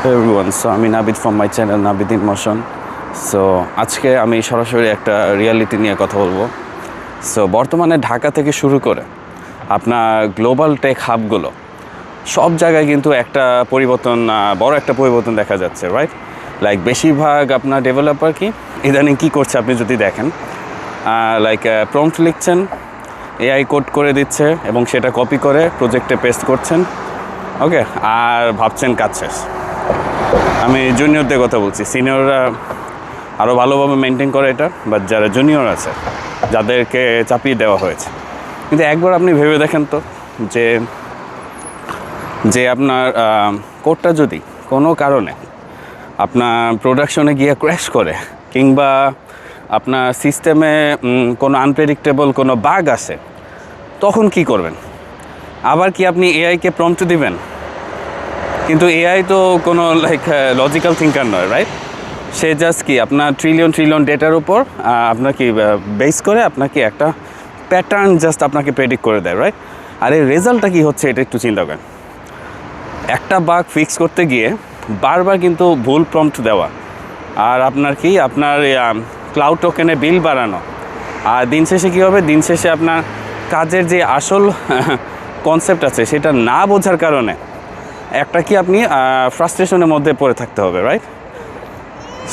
Hey everyone, so আমি Nabid from my channel Nabid in motion. So আজকে আমি সরাসরি একটা রিয়ালিটি নিয়ে কথা বলবো। সো বর্তমানে ঢাকা থেকে শুরু করে আপনার গ্লোবাল টেক হাবগুলো সব জায়গায় কিন্তু একটা পরিবর্তন, বড় একটা পরিবর্তন দেখা যাচ্ছে, রাইট? লাইক বেশিরভাগ আপনার ডেভেলপার কি ইদানিং কী করছে আপনি যদি দেখেন, লাইক প্রম্পট লিখছেন, এআই কোড করে দিচ্ছে এবং সেটা কপি করে প্রজেক্টে পেস্ট করছেন, ওকে, আর ভাবছেন কাজ শেষ। আমি জুনিয়রদের কথা বলছি, সিনিয়ররা আরও ভালোভাবে মেনটেন করে এটা, বাট যারা জুনিয়র আছে যাদেরকে চাপিয়ে দেওয়া হয়েছে। কিন্তু একবার আপনি ভেবে দেখেন তো যে আপনার কোডটা যদি কোনো কারণে আপনার প্রোডাকশনে গিয়ে ক্র্যাশ করে, কিংবা আপনার সিস্টেমে কোনো আনপ্রেডিক্টেবল কোনো বাগ আসে, তখন কি করবেন? আবার কি আপনি এআইকে প্রম্পট দিবেন? কিন্তু এআই তো কোনো লাইক লজিক্যাল থিঙ্কার নয়, রাইট? সে জাস্ট কি আপনার ট্রিলিয়ন ডেটার উপর আপনাকে বেস করে আপনাকে একটা প্যাটার্ন জাস্ট আপনাকে প্রেডিক্ট করে দেয়, রাইট? আর এই রেজাল্টটা কী হচ্ছে এটা একটু চিন্তা করেন। একটা বাগ ফিক্স করতে গিয়ে বারবার কিন্তু ভুল প্রম্পট দেওয়া, আর আপনার ক্লাউড টোকেনে বিল বাড়ানো, আর দিন শেষে কী হবে? দিন শেষে আপনার কাজের যে আসল কনসেপ্ট আছে সেটা না বোঝার কারণে একটা কি আপনি ফ্রাস্ট্রেশনের মধ্যে পড়ে থাকতে হবে, রাইট?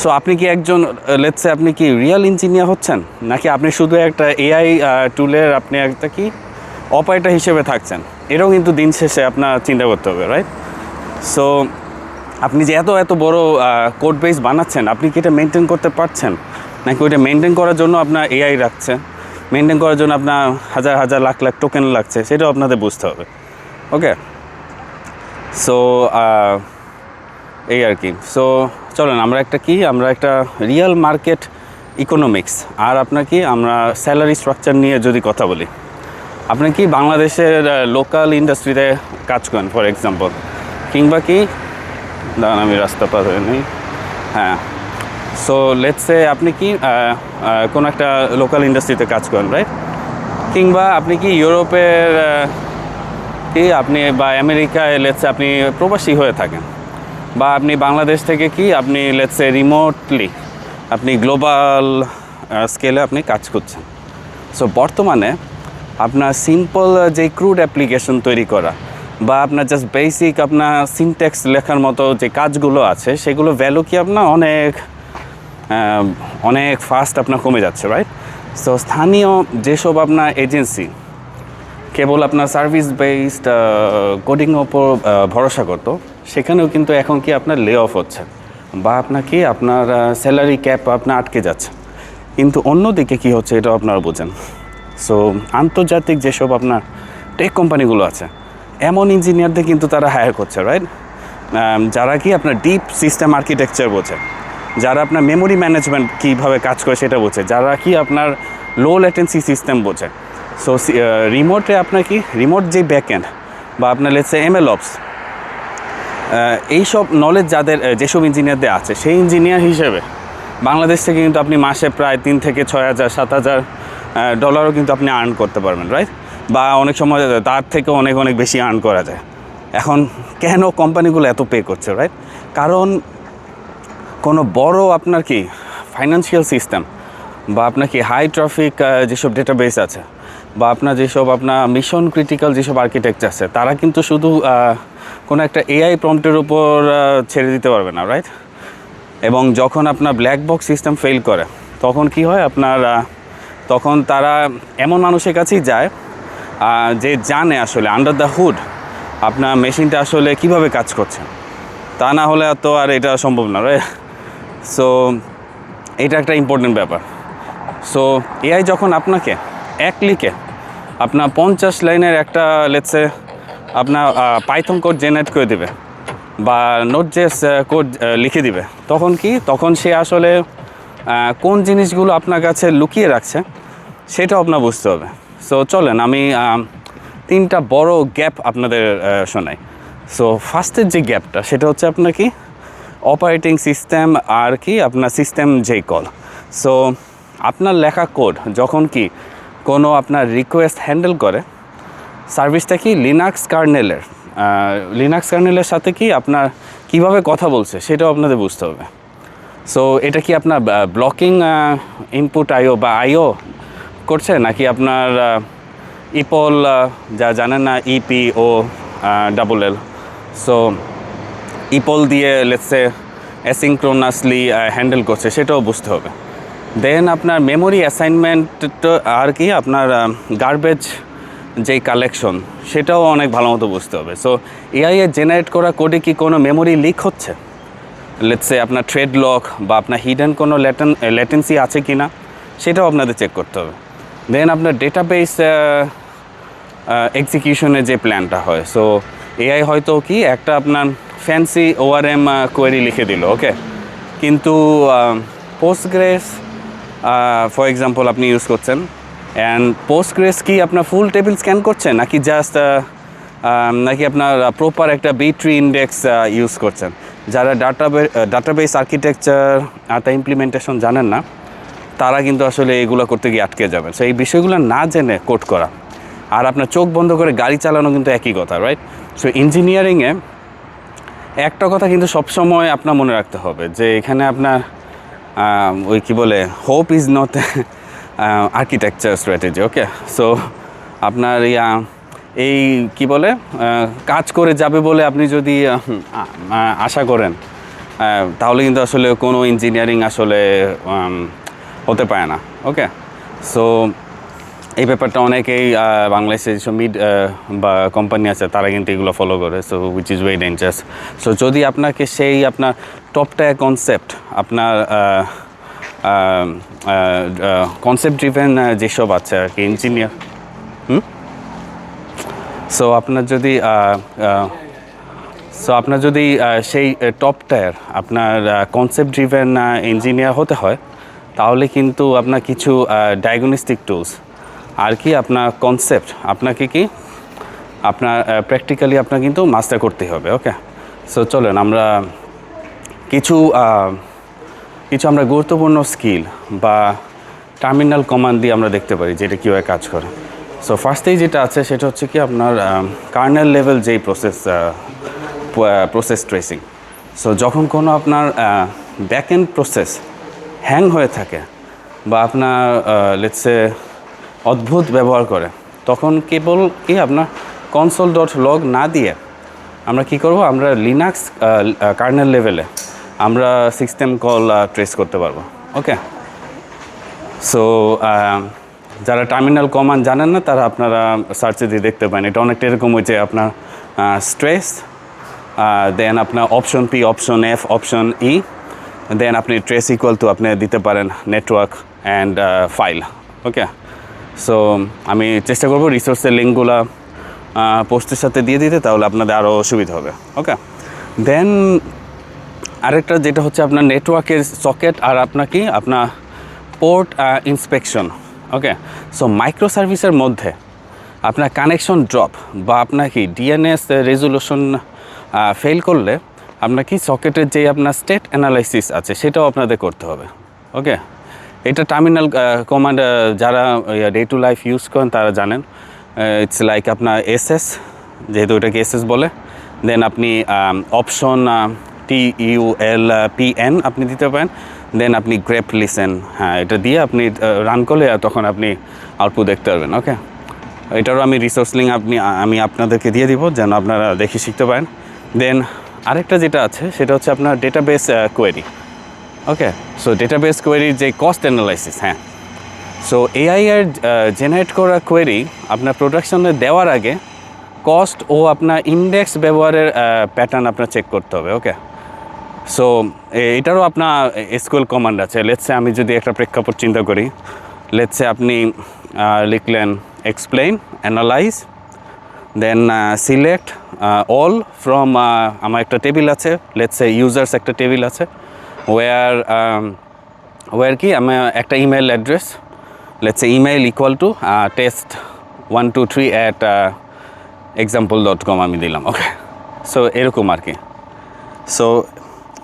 সো আপনি কি একজন লেটসে আপনি কি রিয়েল ইঞ্জিনিয়ার হচ্ছেন, নাকি আপনি শুধু একটা এআই টুলের আপনি একটা কি অপারেটর হিসেবে থাকছেন? এটাও কিন্তু দিন শেষে আপনার চিন্তা করতে হবে, রাইট? সো আপনি যে এত বড় কোড বেস বানাচ্ছেন, আপনি কি এটা মেনটেন করতে পারছেন, নাকি ওইটা মেনটেন করার জন্য আপনার এআই রাখছে, মেনটেন করার জন্য আপনার হাজার লাখ টোকেন লাগছে, সেটাও আপনাদের বুঝতে হবে, ওকে? সো এই আর কি। সো চলেন আমরা একটা রিয়েল মার্কেট ইকোনমিক্স আর আমরা স্যালারি স্ট্রাকচার নিয়ে যদি কথা বলি। আপনি কি বাংলাদেশের লোকাল ইন্ডাস্ট্রিতে কাজ করেন ফর এক্সাম্পল, কিংবা কি দাঁড়ান আমি রাস্তা পার হয়ে নিই, হ্যাঁ। সো লেটসে আপনি কি কোনো একটা লোকাল ইন্ডাস্ট্রিতে কাজ করেন, রাইট? কিংবা আপনি কি ইউরোপের আপনি বা আমেরিকায় লেটসে আপনি প্রবাসী হয়ে থাকেন, বা আপনি বাংলাদেশ থেকে আপনি লেটসে রিমোটলি আপনি গ্লোবাল স্কেলে আপনি কাজ করছেন। সো বর্তমানে আপনার সিম্পল যে ক্রুড অ্যাপ্লিকেশন তৈরি করা, বা আপনার জাস্ট বেসিক আপনার সিনট্যাক্স লেখার মতো যে কাজগুলো আছে, সেগুলো ভ্যালু কি আপনার অনেক ফাস্ট আপনার কমে যাচ্ছে, রাইট? সো স্থানীয় যেসব আপনার এজেন্সি কেবল আপনার সার্ভিস বেসড কোডিংয়ের ওপর ভরসা করতো, সেখানেও কিন্তু এখন কি আপনার লে অফ হচ্ছে, বা আপনার স্যালারি ক্যাপ আপনার আটকে যাচ্ছে। কিন্তু অন্যদিকে কি হচ্ছে এটাও আপনারা বোঝেন। সো আন্তর্জাতিক যেসব আপনার টেক কোম্পানিগুলো আছে, এমন ইঞ্জিনিয়ারদের কিন্তু তারা হায়ার করছে, রাইট? যারা কি আপনার ডিপ সিস্টেম আর্কিটেকচার বোঝে, যারা আপনার মেমোরি ম্যানেজমেন্ট কীভাবে কাজ করে সেটা বোঝে, যারা কি আপনার লো ল্যাটেন্সি সিস্টেম বোঝে। সো রিমোটে রিমোট যে ব্যাকএন্ড বা আপনার লেটসে MLOps, এইসব নলেজ যেসব ইঞ্জিনিয়ারদের আছে, সেই ইঞ্জিনিয়ার হিসেবে বাংলাদেশ থেকে কিন্তু আপনি মাসে প্রায় 3 থেকে 6,000 7,000 ডলারও কিন্তু আপনি আর্ন করতে পারবেন, রাইট? বা অনেক সময় তার থেকে অনেক বেশি আর্ন করা যায়। এখন কেন কোম্পানিগুলো এত পে করছে, রাইট? কারণ কোনো বড় আপনার ফাইন্যান্সিয়াল সিস্টেম, বা হাই ট্রাফিক যেসব ডেটাবেস আছে, বা যেসব মিশন ক্রিটিক্যাল যেসব আর্কিটেকচার আছে, তারা কিন্তু শুধু কোনো একটা এআই প্রম্পটের উপর ছেড়ে দিতে পারবে না, রাইট? এবং যখন আপনার ব্ল্যাক বক্স সিস্টেম ফেল করে, তখন কি হয় তখন তারা এমন মানুষের কাছেই যায় যে জানে আসলে আন্ডার দ্য হুড আপনার মেশিনটা আসলে কীভাবে কাজ করছে। তা না হলে তো আর এটা সম্ভব না, রাইট? সো এটা একটা ইম্পর্টেন্ট ব্যাপার। সো এআই যখন আপনাকে এক ক্লিকে আপনার 50 লাইনের একটা লেটসে আপনার পাইথন কোড জেনারেট করে দেবে, বা নোট.js কোড লিখে দিবে, তখন সে আসলে কোন জিনিসগুলো আপনার কাছে লুকিয়ে রাখছে সেটাও আপনার বুঝতে হবে। সো চলেন আমি 3টা বড় গ্যাপ আপনাদের শোনাই। সো ফার্স্টের যে গ্যাপটা, সেটা হচ্ছে আপনার অপারেটিং সিস্টেম আর আপনার সিস্টেম যেই কল। সো আপনার লেখা কোড যখন কোনো আপনার রিকোয়েস্ট হ্যান্ডেল করে, সার্ভিসটা লিনাক্স কার্নেলের সাথে আপনার কীভাবে কথা বলছে সেটাও আপনাদের বুঝতে হবে। সো এটা কি আপনার ব্লকিং ইনপুট আইও বা আইও করছে, নাকি আপনার ইপল যা জানেন না, ইপিও ডাবল এল, সো ইপল দিয়ে লেটসে অ্যাসিনক্রোনাসলি হ্যান্ডেল করছে, সেটাও বুঝতে হবে। দেন আপনার মেমোরি অ্যাসাইনমেন্ট আর কি আপনার গার্বেজ যেই কালেকশন, সেটাও অনেক ভালো মতো বুঝতে হবে। সো এআই এর জেনারেট করা কোডে কি কোনো মেমোরি লিক হচ্ছে, লেটসে আপনার থ্রেড লক বা আপনার হিডেন কোনো ল্যাটেন্সি আছে কি না, সেটাও আপনাদের চেক করতে হবে। দেন আপনার ডেটাবেস এক্সিকিউশনের যে প্ল্যানটা হয়, সো এআই হয়তো কি একটা আপনার ফ্যান্সি ওআরএম কোয়েরি লিখে দিল, ওকে, কিন্তু পোস্টগ্রেস ফর এক্সাম্পল আপনি ইউজ করছেন, অ্যান্ড পোস্টগ্রেস কি আপনার ফুল টেবিল স্ক্যান করছেন, নাকি জাস্ট নাকি আপনার প্রপার একটা বিট্রি ইন্ডেক্স ইউজ করছেন। যারা ডাটাবেস আর্কিটেকচার আর তা ইমপ্লিমেন্টেশন জানেন না, তারা কিন্তু আসলে এগুলো করতে গিয়ে আটকে যাবেন। সো এই বিষয়গুলো না জেনে কোড করা আর আপনার চোখ বন্ধ করে গাড়ি চালানো কিন্তু একই কথা, রাইট? সো ইঞ্জিনিয়ারিংয়ে একটা কথা কিন্তু সবসময় আপনার মনে রাখতে হবে যে এখানে আপনার ওই কী বলে, hope is not architecture strategy, okay. So আপনার এই কি বলে কাজ করে যাবে বলে আপনি যদি আশা করেন, তাহলে কিন্তু আসলে কোনো ইঞ্জিনিয়ারিং আসলে হতে পারে না, ওকে। সো এই ব্যাপারটা অনেকেই বাংলাদেশে যেসব মিড বা কোম্পানি আছে তারা কিন্তু এগুলো ফলো করে, so which is very dangerous. So যদি আপনাকে সেই আপনার টপ টায়ার কনসেপ্ট, আপনার কনসেপ্ট ড্রিভেন যেসব আছে আর কি ইঞ্জিনিয়ার, সো আপনার যদি সেই টপ টায়ার আপনার কনসেপ্ট ড্রিভেন ইঞ্জিনিয়ার হতে হয়, তাহলে কিন্তু আপনার কিছু ডায়াগনস্টিক টুলস আর কি আপনার কনসেপ্ট আপনাকে কি আপনার প্র্যাকটিক্যালি আপনার কিন্তু মাস্টার করতেই হবে, ওকে। সো চলেন আমরা কিছু আমরা গুরুত্বপূর্ণ স্কিল বা টার্মিনাল কমান্ড দিয়ে আমরা দেখতে পারি যে এটা কীভাবে কাজ করে। সো ফার্স্টেই যেটা আছে সেটা হচ্ছে কি আপনার কার্নেল লেভেল যেই প্রসেস ট্রেসিং। সো যখন কোনো আপনার ব্যাক এন্ড প্রসেস হ্যাং হয়ে থাকে বা আপনার লেটসে অদ্ভুত ব্যবহার করে, তখন কেবল কি আপনার console.log না দিয়ে আমরা কি করব, আমরা লিনাক্স কার্নেল লেভেলে আমরা সিস্টেম কল ট্রেস করতে পারবো, ওকে। সো যারা টার্মিনাল কমান্ড জানেন না, তারা আপনারা সার্চে দিয়ে দেখতে পারেন। এটা অনেকটা এরকম হয়েছে আপনার স্ট্রেস, দেন আপনার option P, option F, option E, then আপনি ট্রেস ইকুয়াল টু আপনি দিতে পারেন network and file, okay. So আমি চেষ্টা করবো রিসোর্সের লিঙ্কগুলো পোস্টের সাথে দিয়ে দিতে, তাহলে আপনাদের আরও সুবিধা হবে, ওকে। দেন আরেকটা যেটা হচ্ছে আপনার নেটওয়ার্কের সকেট আর আপনার কি আপনার পোর্ট ইন্সপেকশন, ওকে। সো মাইক্রো সার্ভিসের মধ্যে আপনার কানেকশন ড্রপ বা আপনার কি ডিএনএস রেজুলেশন ফেল করলে আপনার কি সকেটের যে আপনার স্টেট অ্যানালাইসিস আছে সেটাও আপনাদের করতে হবে, ওকে। এটা টার্মিনাল কমান্ড যারা ডে টু লাইফ ইউজ করেন তারা জানেন। ইটস লাইক আপনার এসএস, যেহেতু এটাকে এসএস বলে, দেন আপনি অপশন TULPN আপনি দিতে পারেন, দেন আপনি গ্রেপ লিসেন, হ্যাঁ, এটা দিয়ে আপনি রান করলে তখন আপনি আউটপুট দেখতে পারবেন, ওকে। এটারও আমি রিসোর্স লিঙ্ক আমি আপনাদেরকে দিয়ে দিব যেন আপনারা দেখে শিখতে পারেন। দেন আরেকটা যেটা আছে সেটা হচ্ছে আপনার ডেটাবেস কোয়েরি, ওকে। সো ডেটাবেস কোয়েরির যে কস্ট অ্যানালাইসিস, হ্যাঁ। সো এআই এর জেনারেট করা কোয়েরি আপনার প্রোডাকশনে দেওয়ার আগে কস্ট ও আপনার ইন্ডেক্স ব্যবহারের প্যাটার্ন আপনার চেক করতে হবে, ওকে। সো এটারও আপনার এসকিউএল কমান্ড আছে। লেটসে আমি যদি একটা প্রেক্ষাপট চিন্তা করি, লেটসে আপনি লিখলেন explain, analyze, then select all from, আমার একটা টেবিল আছে, লেটসে ইউজার্স একটা টেবিল আছে, ওয়ার কি আমার একটা email address, let's say email equal to test123@example.com আমি দিলাম, ওকে। সো এরকম আর কি। সো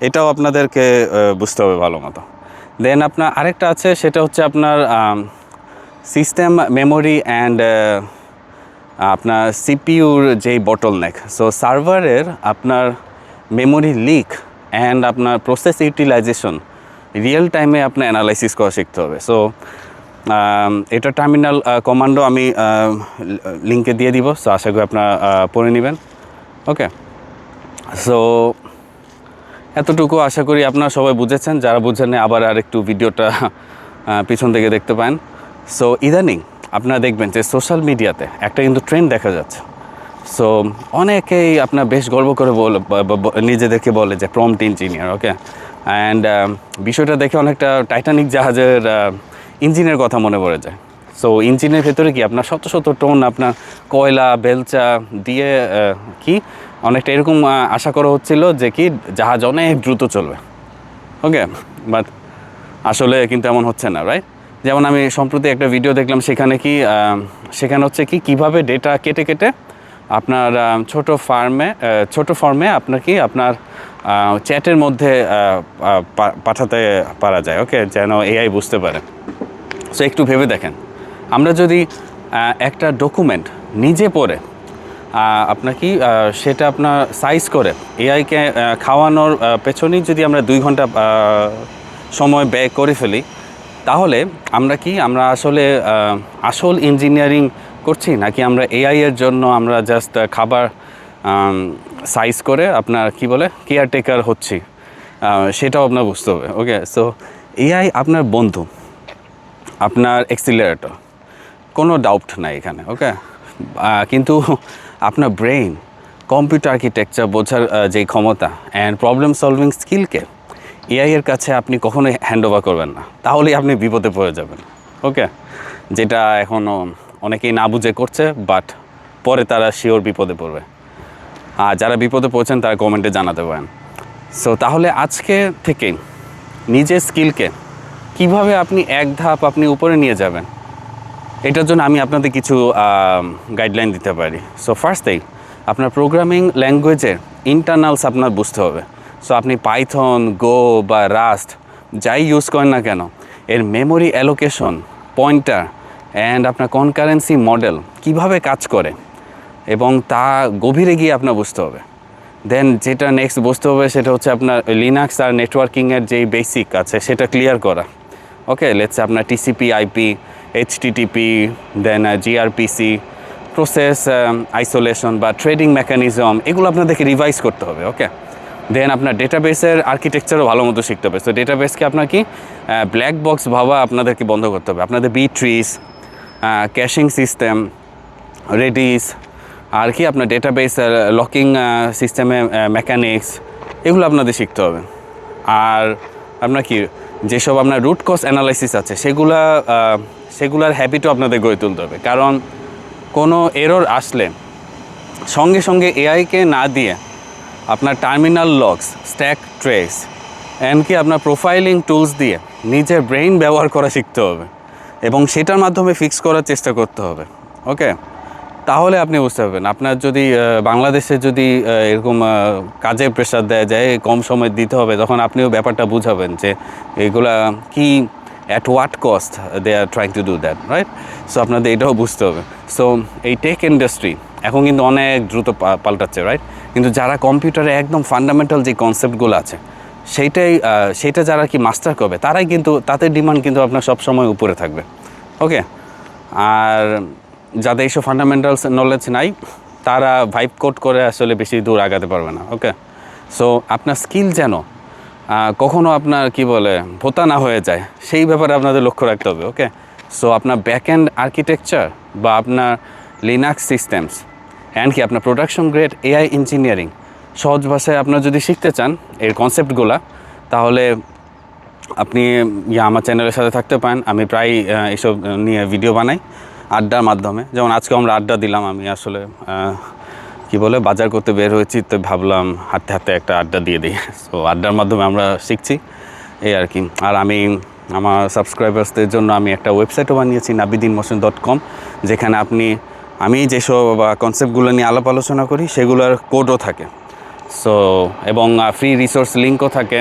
এটাও আপনাদেরকে বুঝতে হবে ভালো মতো। দেন আপনার আরেকটা আছে সেটা হচ্ছে আপনার সিস্টেম মেমোরি অ্যান্ড আপনার সিপিইউর যেই বটলনেক। সো সার্ভারের আপনার মেমোরি লিক অ্যান্ড আপনার প্রসেস ইউটিলাইজেশন রিয়েল টাইমে আপনার অ্যানালাইসিস করা শিখতে হবে। সো এটা টার্মিনাল কমান্ডো আমি লিঙ্কে দিয়ে দিব, সো আশা করি আপনারা পড়ে নেবেন। ওকে, সো এতটুকু আশা করি আপনারা সবাই বুঝেছেন। যারা বুঝেন না আবার আর একটু ভিডিওটা পিছন থেকে দেখতে পান। সো ইদানিং আপনারা দেখবেন যে সোশ্যাল মিডিয়াতে একটা কিন্তু ট্রেন্ড দেখা যাচ্ছে। সো অনেকেই আপনার বেশ গর্ব করে নিজেদেরকে বলে যে প্রম্পট ইঞ্জিনিয়ার। ওকে, অ্যান্ড বিষয়টা দেখে অনেকটা টাইটানিক জাহাজের ইঞ্জিনের কথা মনে পড়ে যায়। সো ইঞ্জিনের ভেতরে কি আপনার শত শত টন আপনার কয়লা বেলচা দিয়ে কি অনেকটা এরকম আশা করা হচ্ছিল যে কি জাহাজ অনেক দ্রুত চলবে। ওকে, বাট আসলে কিন্তু এমন হচ্ছে না, রাইট? যেমন আমি সম্প্রতি একটা ভিডিও দেখলাম, সেখানে হচ্ছে কীভাবে ডেটা কেটে কেটে আপনার ছোট ফর্মে আপনার চ্যাটের মধ্যে পাঠাতে পারা যায়। ওকে, যেন এআই বুঝতে পারে। সো একটু ভেবে দেখেন, আমরা যদি একটা ডকুমেন্ট নিজে পড়ে সেটা আপনার সাইজ করে এআইকে খাওয়ানোর পেছনেই যদি আমরা 2 ঘন্টা সময় ব্যয় করে ফেলি, তাহলে আমরা আসলে আসল ইঞ্জিনিয়ারিং করছি নাকি আমরা এআই এর জন্য আমরা জাস্ট খাবার সাইজ করে আপনার কেয়ারটেকার হচ্ছি, সেটাও আপনার বুঝতে হবে। ওকে, সো এআই আপনার বন্ধু, আপনার অ্যাক্সিলারেটর, কোনো ডাউট নাই এখানে। ওকে, কিন্তু আপনার ব্রেইন, কম্পিউটার আর্কিটেকচার বোঝার যেই ক্ষমতা অ্যান্ড প্রবলেম সলভিং স্কিলকে এআই এর কাছে আপনি কখনোই হ্যান্ড ওভার করবেন না, তাহলেই আপনি বিপদে পড়ে যাবেন। ওকে, যেটা এখনও অনেকেই না বুঝে করছে, বাট পরে তারা শিওর বিপদে পড়বে। আর যারা বিপদে পড়ছেন তারা কমেন্টে জানাতে পারেন। সো তাহলে আজকে থেকে নিজের স্কিলকে কিভাবে আপনি এক ধাপ উপরে নিয়ে যাবেন, এটার জন্য আমি আপনাদের কিছু গাইডলাইন দিতে পারি। সো ফার্স্টেই আপনার প্রোগ্রামিং ল্যাঙ্গুয়েজের ইন্টারনালস আপনার বুঝতে হবে। সো আপনি পাইথন, গো বা রাস্ট যাই ইউজ করেন না কেন, এর মেমোরি অ্যালোকেশন, পয়েন্টার অ্যান্ড আপনার কনকারেন্সি মডেল কীভাবে কাজ করে এবং তা গভীরে গিয়ে আপনার বুঝতে হবে। দেন যেটা নেক্সট বুঝতে হবে সেটা হচ্ছে আপনার লিনাক্স আর নেটওয়ার্কিংয়ের যেই বেসিক আছে সেটা ক্লিয়ার করা। ওকে, লেটস আপনার টিসিপি, আইপি, এইচটিটিপি, দেন জিআরপিসি, প্রসেস আইসোলেশন বা ট্রেডিং মেকানিজম, এগুলো আপনাদেরকে রিভাইজ করতে হবে। ওকে, দেন আপনার ডেটাবেসের আর্কিটেকচারও ভালো মতো শিখতে হবে। সো ডেটাবেসকে আপনার ব্ল্যাক বক্স ভাবা আপনাদেরকে বন্ধ করতে হবে। আপনাদের বি ট্রিস, ক্যাশিং সিস্টেম, রেডিস, আর আপনার ডেটাবেস লকিং সিস্টেমে মেকানিক্স, এগুলো আপনাদের শিখতে হবে। আর আপনার যেসব আপনার রুট কজ অ্যানালাইসিস আছে সেগুলার হ্যাবিটও আপনাদের গড়ে তুলতে হবে। কারণ কোনো এরর আসলে সঙ্গে সঙ্গে এআইকে না দিয়ে আপনার টার্মিনাল লগস, স্ট্যাক ট্রেস এমনকি আপনার প্রোফাইলিং টুলস দিয়ে নিজের ব্রেইন ব্যবহার করা শিখতে হবে এবং সেটার মাধ্যমে ফিক্স করার চেষ্টা করতে হবে। ওকে, তাহলে আপনি বুঝতে পারবেন। আপনার যদি বাংলাদেশে যদি এরকম কাজের প্রেশার দেয়া যায়, কম সময় দিতে হবে, তখন আপনিও ব্যাপারটা বুঝাবেন যে এগুলা কি, at what cost they are trying to do that, right? So আপনাদের এটাও বুঝতে হবে। সো এই টেক ইন্ডাস্ট্রি এখন কিন্তু অনেক দ্রুত পাল্টাচ্ছে, রাইট? কিন্তু যারা কম্পিউটারে একদম ফান্ডামেন্টাল যে কনসেপ্টগুলো আছে সেইটা যারা মাস্টার করবে তারাই কিন্তু, তাদের ডিমান্ড কিন্তু আপনার সবসময় উপরে থাকবে। ওকে, আর যাদের এইসব ফান্ডামেন্টালস নলেজ নাই তারা ভাইব কোড করে আসলে বেশি দূর আগাতে পারবে না। ওকে, সো আপনার স্কিল যেন কখনও আপনার ভোতা না হয়ে যায়, সেই ব্যাপারে আপনাদের লক্ষ্য রাখতে হবে। ওকে, সো আপনার ব্যাক এন্ড আর্কিটেকচার বা আপনার লিনাক্স সিস্টেমস অ্যান্ড আপনার প্রোডাকশন গ্রেড এআই ইঞ্জিনিয়ারিং সহজ ভাষায় আপনার যদি শিখতে চান এর কনসেপ্টগুলো, তাহলে আপনি আমার চ্যানেলের সাথে থাকতে পারেন। আমি প্রায় এইসব নিয়ে ভিডিও বানাই আড্ডার মাধ্যমে। যেমন আজকে আমরা আড্ডা দিলাম, আমি আসলে বাজার করতে বের হয়েছি, তো ভাবলাম হাঁটতে হাঁটতে একটা আড্ডা দিয়ে দিই। সো আড্ডার মাধ্যমে আমরা শিখছি, এই আর কি। আর আমি আমার সাবস্ক্রাইবার্সদের জন্য আমি একটা ওয়েবসাইটও বানিয়েছি, nabiddinmohsen.com, যেখানে আমি যেসব কনসেপ্টগুলো নিয়ে আলাপ আলোচনা করি সেগুলোর কোডও থাকে। সো এবং ফ্রি রিসোর্স লিঙ্কও থাকে।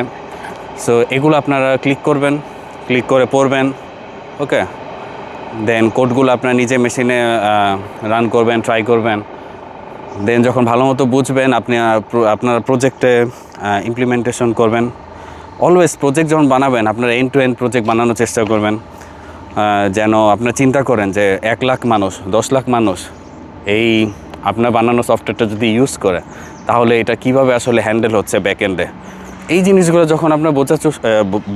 সো এগুলো আপনারা ক্লিক করবেন, ক্লিক করে পড়বেন। ওকে, দেন কোডগুলো আপনার নিজে মেশিনে রান করবেন, ট্রাই করবেন। দেন যখন ভালো মতো বুঝবেন আপনি আপনার প্রজেক্টে ইমপ্লিমেন্টেশন করবেন। অলওয়েজ প্রজেক্ট যখন বানাবেন আপনার এন্ড টু এন্ড প্রজেক্ট বানানোর চেষ্টা করবেন, যেন আপনার চিন্তা করেন যে 1 লাখ মানুষ 10 লাখ মানুষ এই আপনার বানানো সফটওয়্যারটা যদি ইউজ করে তাহলে এটা কিভাবে আসলে হ্যান্ডেল হচ্ছে ব্যাকএন্ডে। এই জিনিসগুলো যখন আপনার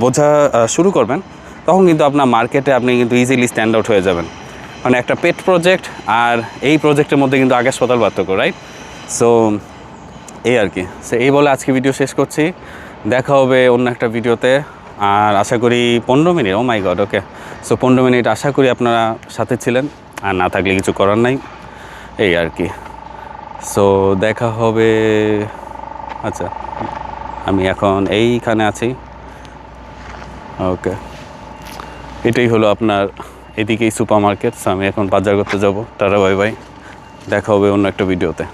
বোঝা শুরু করবেন তখন কিন্তু আপনার মার্কেটে আপনি কিন্তু ইজিলি স্ট্যান্ড আউট হয়ে যাবেন। মানে একটা পেট প্রজেক্ট আর এই প্রজেক্টের মধ্যে কিন্তু আকাশ পাতাল পার্থক্য, রাইট? সো এই আর কি। সো এই বলে আজকে ভিডিও শেষ করছি, দেখা হবে অন্য একটা ভিডিওতে। আর আশা করি 15 মিনিট, ও মাই গড, ওকে। সো 15 মিনিট আশা করি আপনারা সাথে ছিলেন, আর না থাকলে কিছু করার নাই, এই আর কি। সো দেখা হবে। আচ্ছা, আমি এখন এইখানে আছি, ওকে। এটাই হলো আপনার এদিকেই সুপার মার্কেট। সো আমি এখন বাজার করতে যাব। টাটা, বাই বাই, দেখা হবে অন্য একটা ভিডিওতে।